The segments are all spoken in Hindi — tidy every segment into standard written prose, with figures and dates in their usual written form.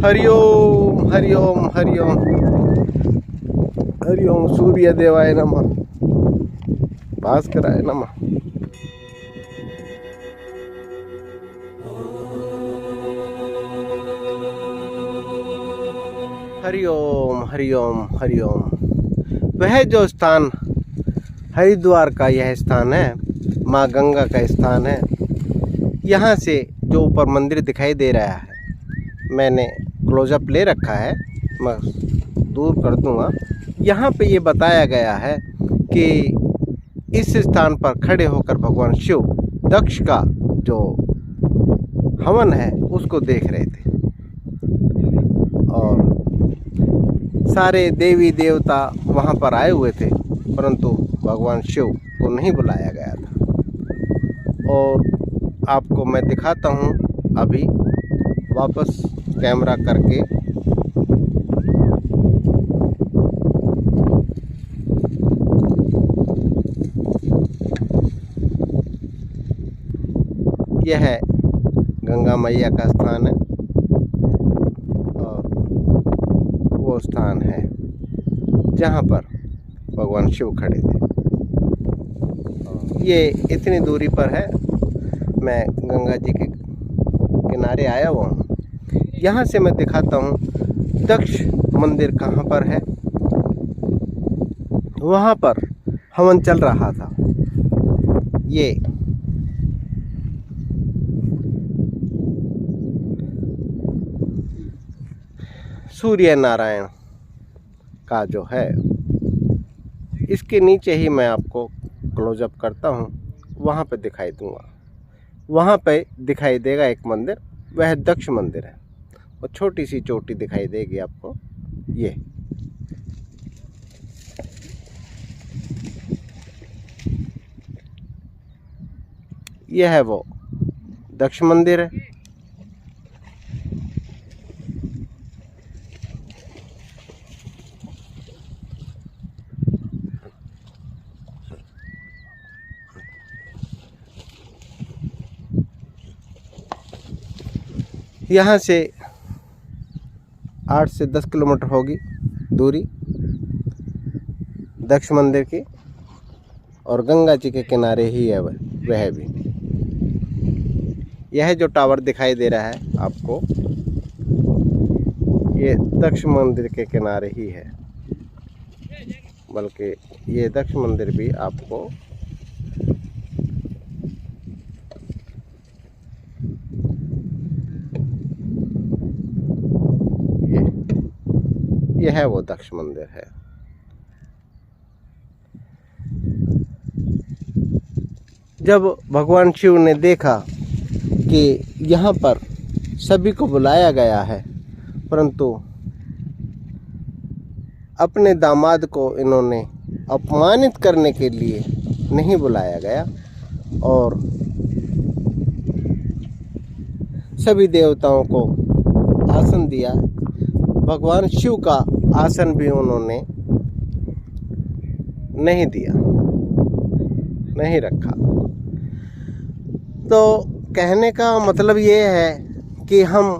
हरि ओम हरि ओम हरि ओम हरि ओम। सूर्य देवाय नमः, भास्कराय नमः। हरि ओम हरि ओम हरि ओम। वह जो स्थान हरिद्वार का यह स्थान है, माँ गंगा का स्थान है। यहाँ से जो ऊपर मंदिर दिखाई दे रहा है, मैंने क्लोजअप ले रखा है, मैं दूर कर दूंगा। यहाँ पे ये बताया गया है कि इस स्थान पर खड़े होकर भगवान शिव दक्ष का जो हवन है उसको देख रहे थे और सारे देवी देवता वहाँ पर आए हुए थे, परंतु भगवान शिव को नहीं बुलाया गया था। और आपको मैं दिखाता हूँ अभी वापस कैमरा करके। यह है गंगा मैया का स्थान है और वो स्थान है जहाँ पर भगवान शिव खड़े थे। ये इतनी दूरी पर है, मैं गंगा जी के किनारे आया हुआ हूँ। यहाँ से मैं दिखाता हूँ दक्ष मंदिर कहाँ पर है। वहाँ पर हवन चल रहा था। ये सूर्य नारायण का जो है, इसके नीचे ही मैं आपको क्लोजअप करता हूँ, वहाँ पे दिखाई दूंगा। वहाँ पे दिखाई देगा एक मंदिर, वह दक्ष मंदिर है। और छोटी सी चोटी दिखाई देगी आपको, यह है वो दक्ष मंदिर है। यहाँ से 8 से 10 किलोमीटर होगी दूरी दक्ष मंदिर की, और गंगा जी के किनारे ही है वह भी। यह जो टावर दिखाई दे रहा है आपको, ये दक्ष मंदिर के किनारे ही है। बल्कि ये दक्ष मंदिर भी आपको यह है वो दक्ष मंदिर है। जब भगवान शिव ने देखा कि यहाँ पर सभी को बुलाया गया है, परंतु अपने दामाद को इन्होंने अपमानित करने के लिए नहीं बुलाया गया, और सभी देवताओं को आसन दिया, भगवान शिव का आसन भी उन्होंने नहीं दिया, नहीं रखा। तो कहने का मतलब ये है कि हम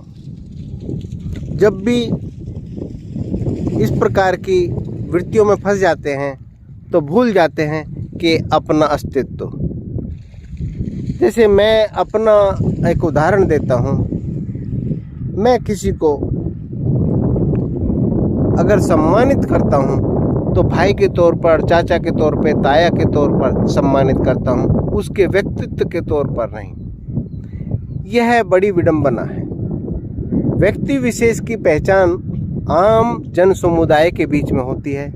जब भी इस प्रकार की वृत्तियों में फंस जाते हैं तो भूल जाते हैं कि अपना अस्तित्व। जैसे मैं अपना एक उदाहरण देता हूँ, मैं किसी को अगर सम्मानित करता हूँ तो भाई के तौर पर, चाचा के तौर पे, ताया के तौर पर सम्मानित करता हूँ, उसके व्यक्तित्व के तौर पर नहीं। यह बड़ी विडंबना है। व्यक्ति विशेष की पहचान आम जन समुदाय के बीच में होती है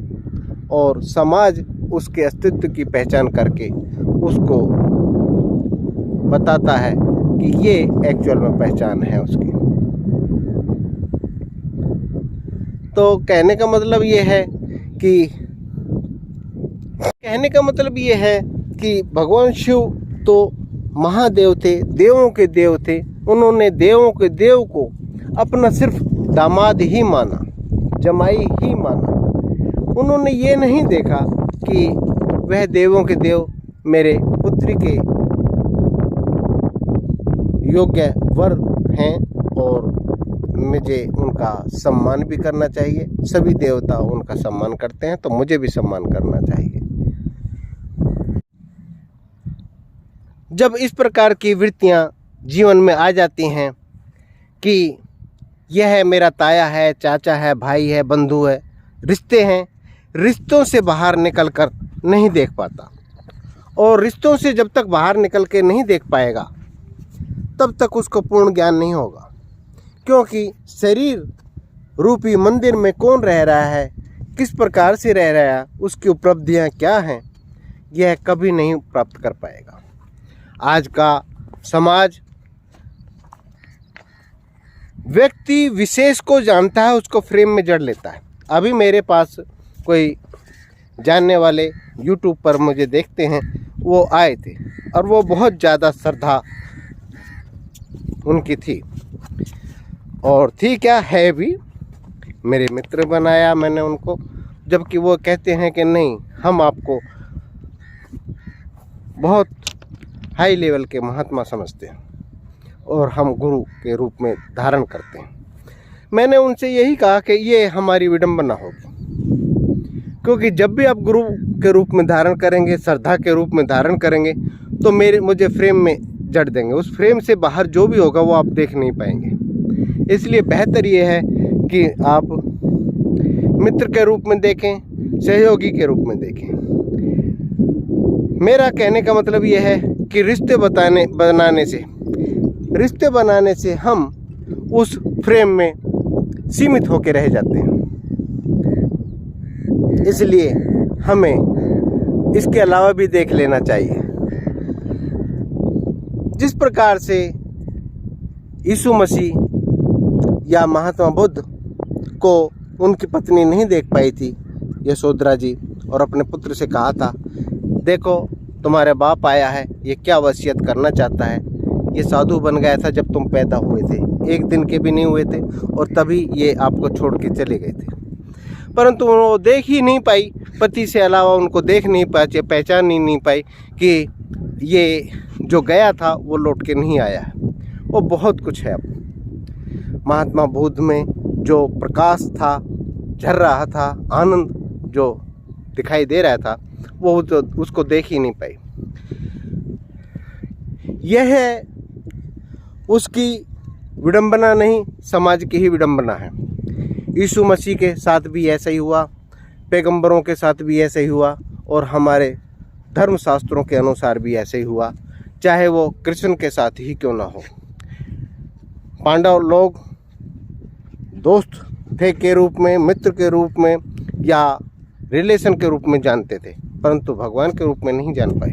और समाज उसके अस्तित्व की पहचान करके उसको बताता है कि ये एक्चुअल में पहचान है उसकी। तो कहने का मतलब ये है कि भगवान शिव तो महादेव थे, देवों के देव थे। उन्होंने देवों के देव को अपना सिर्फ दामाद ही माना, जमाई ही माना। उन्होंने ये नहीं देखा कि वह देवों के देव मेरे पुत्री के योग्य वर हैं और मुझे उनका सम्मान भी करना चाहिए। सभी देवता उनका सम्मान करते हैं, तो मुझे भी सम्मान करना चाहिए। जब इस प्रकार की वृत्तियां जीवन में आ जाती हैं कि यह मेरा ताया है, चाचा है, भाई है, बंधु है, रिश्ते हैं, रिश्तों से बाहर निकल कर नहीं देख पाता। और रिश्तों से जब तक बाहर निकल के नहीं देख पाएगा तब तक उसको पूर्ण ज्ञान नहीं होगा। क्योंकि शरीर रूपी मंदिर में कौन रह रहा है, किस प्रकार से रह रहा है, उसकी उपलब्धियां क्या हैं, यह कभी नहीं प्राप्त कर पाएगा। आज का समाज व्यक्ति विशेष को जानता है, उसको फ्रेम में जड़ लेता है। अभी मेरे पास कोई जानने वाले YouTube पर मुझे देखते हैं, वो आए थे और वो बहुत ज़्यादा श्रद्धा उनकी थी, और थी क्या है भी, मेरे मित्र बनाया मैंने उनको। जबकि वो कहते हैं कि नहीं, हम आपको बहुत हाई लेवल के महात्मा समझते हैं और हम गुरु के रूप में धारण करते हैं। मैंने उनसे यही कहा कि ये हमारी विडंबना होगी, क्योंकि जब भी आप गुरु के रूप में धारण करेंगे, श्रद्धा के रूप में धारण करेंगे, तो मुझे फ्रेम में जड़ देंगे। उस फ्रेम से बाहर जो भी होगा वो आप देख नहीं पाएंगे। इसलिए बेहतर ये है कि आप मित्र के रूप में देखें, सहयोगी के रूप में देखें। मेरा कहने का मतलब ये है कि रिश्ते बनाने से हम उस फ्रेम में सीमित होकर रह जाते हैं। इसलिए हमें इसके अलावा भी देख लेना चाहिए। जिस प्रकार से यीशु मसीह या महात्मा बुद्ध को उनकी पत्नी नहीं देख पाई थी, यशोधरा जी, और अपने पुत्र से कहा था, देखो तुम्हारे बाप आया है, ये क्या वसीयत करना चाहता है। ये साधु बन गया था जब तुम पैदा हुए थे, 1 दिन के भी नहीं हुए थे, और तभी ये आपको छोड़ के चले गए थे। परंतु वो देख ही नहीं पाई, पति से अलावा उनको देख नहीं पाई, पहचान ही नहीं पाई कि ये जो गया था वो लौट के नहीं आया है। वो बहुत कुछ है। अब महात्मा बुद्ध में जो प्रकाश था, झर रहा था, आनंद जो दिखाई दे रहा था, वो तो उसको देख ही नहीं पाई। यह है उसकी विडंबना नहीं, समाज की ही विडंबना है। यीशु मसीह के साथ भी ऐसा ही हुआ, पैगंबरों के साथ भी ऐसा ही हुआ, और हमारे धर्मशास्त्रों के अनुसार भी ऐसे ही हुआ, चाहे वो कृष्ण के साथ ही क्यों ना हो। पांडव लोग दोस्त थे के रूप में, मित्र के रूप में या रिलेशन के रूप में जानते थे, परंतु भगवान के रूप में नहीं जान पाए।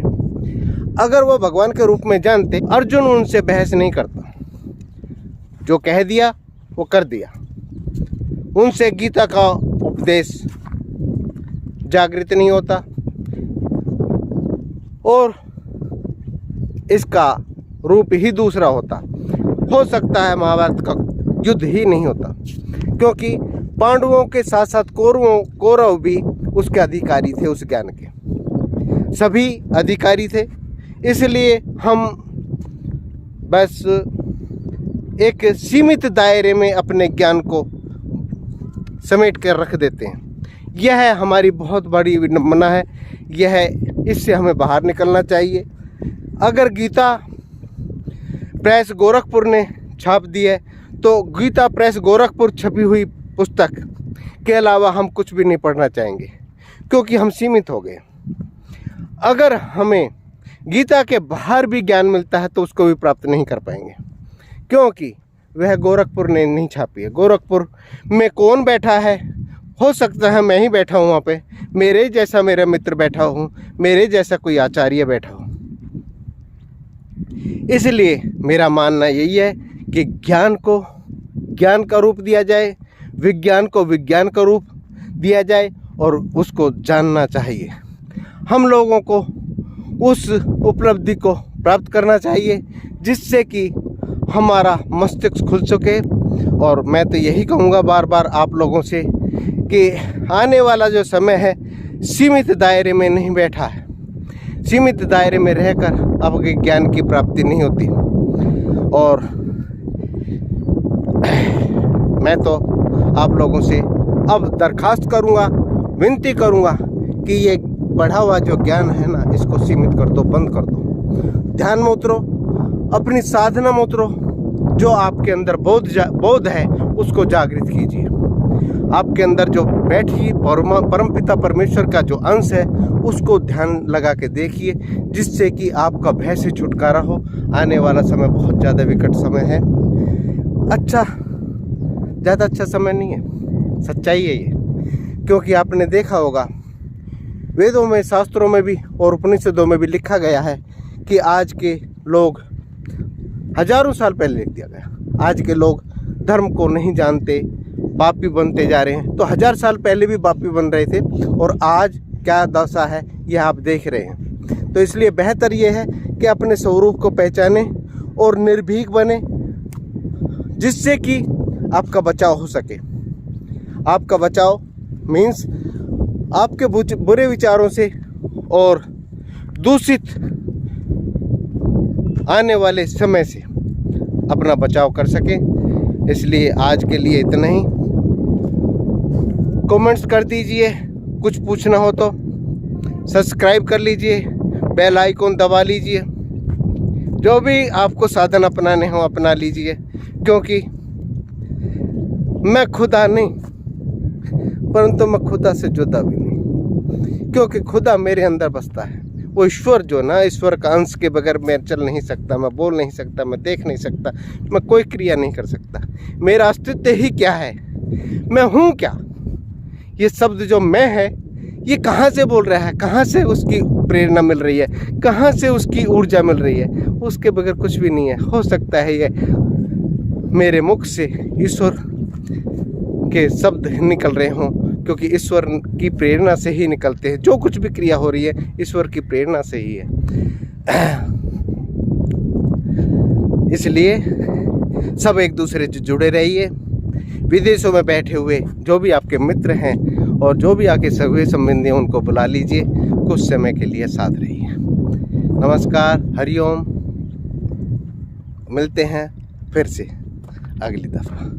अगर वो भगवान के रूप में जानते, अर्जुन उनसे बहस नहीं करता, जो कह दिया वो कर दिया। उनसे गीता का उपदेश जागृत नहीं होता और इसका रूप ही दूसरा होता। हो सकता है महाभारत का युद्ध ही नहीं होता, क्योंकि पांडवों के साथ साथ कौरव भी उसके अधिकारी थे, उस ज्ञान के सभी अधिकारी थे। इसलिए हम बस एक सीमित दायरे में अपने ज्ञान को समेट कर रख देते हैं। यह है हमारी बहुत बड़ी विडंबना है। इससे हमें बाहर निकलना चाहिए। अगर गीता प्रेस गोरखपुर ने छाप दी है, तो गीता प्रेस गोरखपुर छपी हुई पुस्तक के अलावा हम कुछ भी नहीं पढ़ना चाहेंगे, क्योंकि हम सीमित हो गए। अगर हमें गीता के बाहर भी ज्ञान मिलता है तो उसको भी प्राप्त नहीं कर पाएंगे, क्योंकि वह गोरखपुर ने नहीं छापी है। गोरखपुर में कौन बैठा है? हो सकता है मैं ही बैठा हूँ वहाँ पे, मेरे जैसा मेरा मित्र बैठा हूँ, मेरे जैसा कोई आचार्य बैठा हो। इसलिए मेरा मानना यही है कि ज्ञान को ज्ञान का रूप दिया जाए, विज्ञान को विज्ञान का रूप दिया जाए, और उसको जानना चाहिए। हम लोगों को उस उपलब्धि को प्राप्त करना चाहिए जिससे कि हमारा मस्तिष्क खुल सके। और मैं तो यही कहूँगा बार बार आप लोगों से कि आने वाला जो समय है सीमित दायरे में नहीं बैठा है। सीमित दायरे में रहकर आपके ज्ञान की प्राप्ति नहीं होती। और मैं तो आप लोगों से अब दरखास्त करूँगा, विनती करूँगा कि ये बढ़ा हुआ जो ज्ञान है ना, इसको सीमित कर दो, बंद कर दो। ध्यान में उतरो, अपनी साधना में उतरो। जो आपके अंदर बोध है उसको जागृत कीजिए। आपके अंदर जो बैठी परमपिता परमेश्वर का जो अंश है उसको ध्यान लगा के देखिए, जिससे कि आपका भय से छुटकारा हो। आने वाला समय बहुत ज़्यादा विकट समय है। ज़्यादा अच्छा समय नहीं है, सच्चाई है ये। क्योंकि आपने देखा होगा वेदों में, शास्त्रों में भी और उपनिषदों में भी लिखा गया है कि आज के लोग, हजारों साल पहले लिख दिया गया, आज के लोग धर्म को नहीं जानते, पापी बनते जा रहे हैं। तो 1000 साल पहले भी पापी बन रहे थे और आज क्या दशा है ये आप देख रहे हैं। तो इसलिए बेहतर ये है कि अपने स्वरूप को पहचाने और निर्भीक बने, जिससे कि आपका बचाव हो सके। आपका बचाव मीन्स आपके बुरे विचारों से और दूषित आने वाले समय से अपना बचाव कर सके। इसलिए आज के लिए इतना ही। कमेंट्स कर दीजिए, कुछ पूछना हो तो सब्सक्राइब कर लीजिए, बेल आइकॉन दबा लीजिए। जो भी आपको साधन अपनाने हो अपना लीजिए, क्योंकि मैं खुदा नहीं, परंतु मैं खुदा से जुदा भी नहीं, क्योंकि खुदा मेरे अंदर बसता है। वो ईश्वर जो ना, ईश्वर का अंश के बगैर मैं चल नहीं सकता, मैं बोल नहीं सकता, मैं देख नहीं सकता, मैं कोई क्रिया नहीं कर सकता। मेरा अस्तित्व ही क्या है, मैं हूँ क्या। ये शब्द जो मैं है ये कहाँ से बोल रहा है, कहाँ से उसकी प्रेरणा मिल रही है, कहाँ से उसकी ऊर्जा मिल रही है, उसके बगैर कुछ भी नहीं है। हो सकता है ये मेरे मुख से ईश्वर के शब्द निकल रहे हों, क्योंकि ईश्वर की प्रेरणा से ही निकलते हैं। जो कुछ भी क्रिया हो रही है ईश्वर की प्रेरणा से ही है। इसलिए सब एक दूसरे से जुड़े रहिए। विदेशों में बैठे हुए जो भी आपके मित्र हैं और जो भी आपके सगे संबंधी हैं उनको बुला लीजिए, कुछ समय के लिए साथ रहिए। नमस्कार, हरिओम। मिलते हैं फिर से अगली दफ़ा।